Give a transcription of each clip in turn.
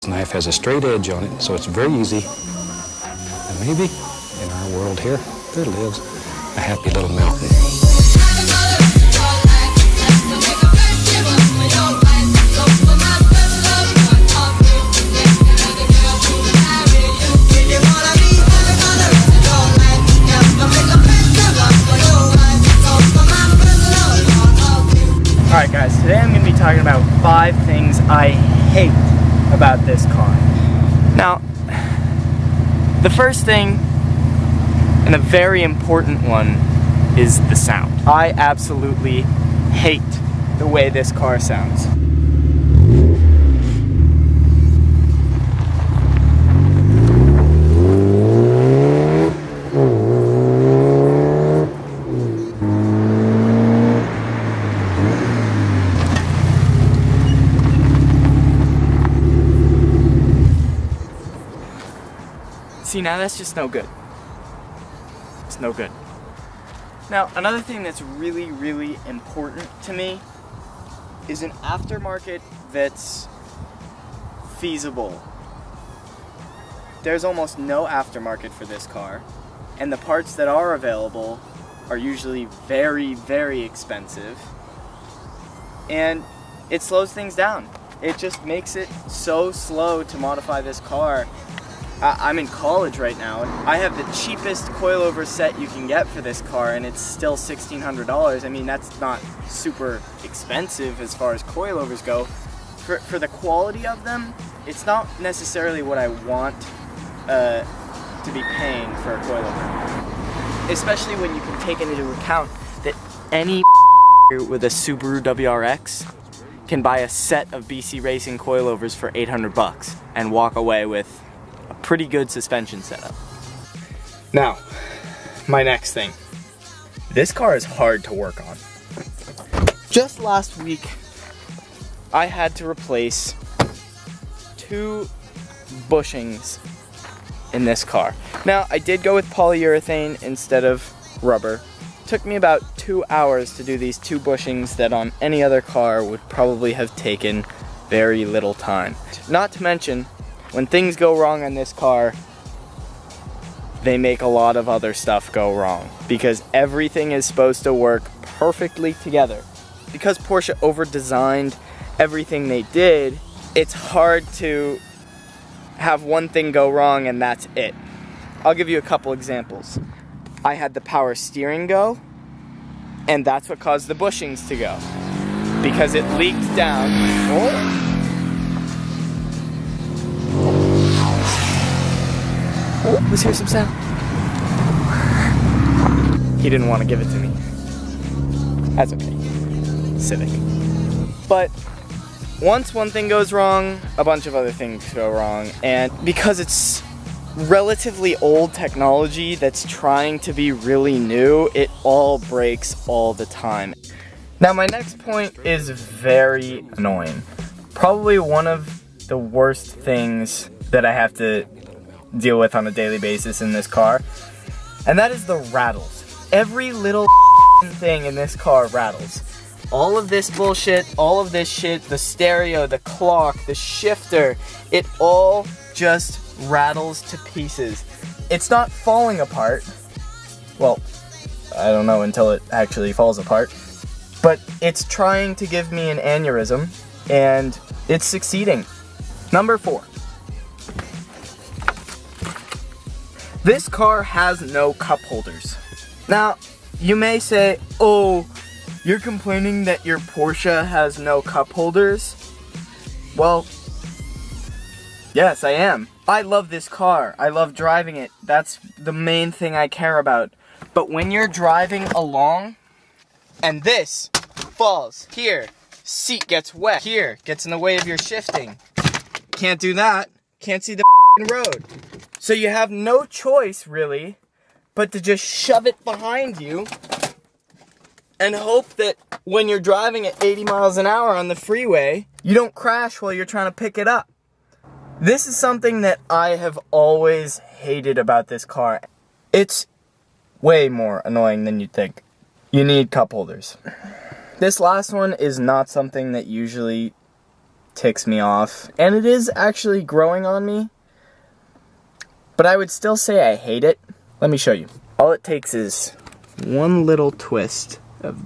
This knife has a straight edge on it, so it's very easy. And maybe in our world here, there lives a happy little mountain. Alright guys, today I'm going to be talking about 5 things I hate about this car. Now, the first thing, and a very important one, is the sound. I absolutely hate the way this car sounds. See, now that's just no good. It's no good. Now, another thing that's really, really important to me is an aftermarket that's feasible. There's almost no aftermarket for this car, and the parts that are available are usually very, very expensive, and it slows things down. It just makes it so slow to modify this car. I'm in college right now, and I have the cheapest coilover set you can get for this car, and it's still $1,600. I mean, that's not super expensive as far as coilovers go. For the quality of them, it's not necessarily what I want to be paying for a coilover. Especially when you can take into account that any with a Subaru WRX can buy a set of BC Racing coilovers for $800 and walk away with a pretty good suspension setup. Now, my next thing. This car is hard to work on. Just last week, I had to replace 2 bushings in this car. Now, I did go with polyurethane instead of rubber. It took me about 2 hours to do these 2 bushings that on any other car would probably have taken very little time. Not to mention, when things go wrong on this car, they make a lot of other stuff go wrong because everything is supposed to work perfectly together. Because Porsche over-designed everything they did, it's hard to have one thing go wrong and that's it. I'll give you a couple examples. I had the power steering go, and that's what caused the bushings to go. Because it leaked down. Oh. Let's hear some sound. He didn't want to give it to me. That's okay. Civic. But once one thing goes wrong, a bunch of other things go wrong. And because it's relatively old technology that's trying to be really new, it all breaks all the time. Now my next point is very annoying. Probably one of the worst things that I have to deal with on a daily basis in this car, and that is the rattles. Every little thing in this car rattles. All of this bullshit, all of this shit, the stereo, the clock, the shifter, it all just rattles to pieces. It's not falling apart. Well, I don't know until it actually falls apart. But it's trying to give me an aneurysm, and it's succeeding. Number 4. This car has no cup holders. Now, you may say, oh, you're complaining that your Porsche has no cup holders? Well, yes, I am. I love this car. I love driving it. That's the main thing I care about. But when you're driving along, and this falls here, seat gets wet, here, gets in the way of your shifting. Can't do that. Can't see the road. So you have no choice, really, but to just shove it behind you and hope that when you're driving at 80 miles an hour on the freeway, you don't crash while you're trying to pick it up. This is something that I have always hated about this car. It's way more annoying than you'd think. You need cup holders. This last one is not something that usually ticks me off, and it is actually growing on me, but I would still say I hate it. Let me show you. All it takes is one little twist of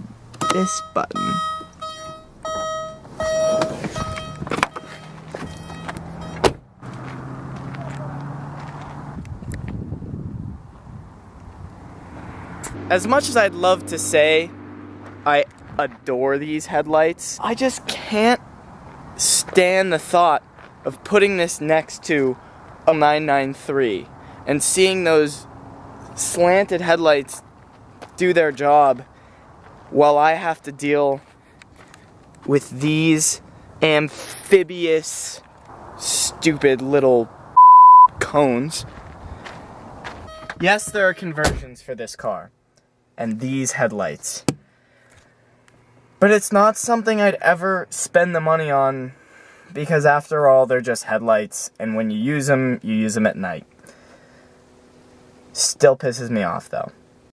this button. As much as I'd love to say I adore these headlights, I just can't stand the thought of putting this next to a 993 and seeing those slanted headlights do their job while I have to deal with these amphibious, stupid little cones. Yes, there are conversions for this car and these headlights, but it's not something I'd ever spend the money on, because after all, they're just headlights, and when you use them at night. Still pisses me off though.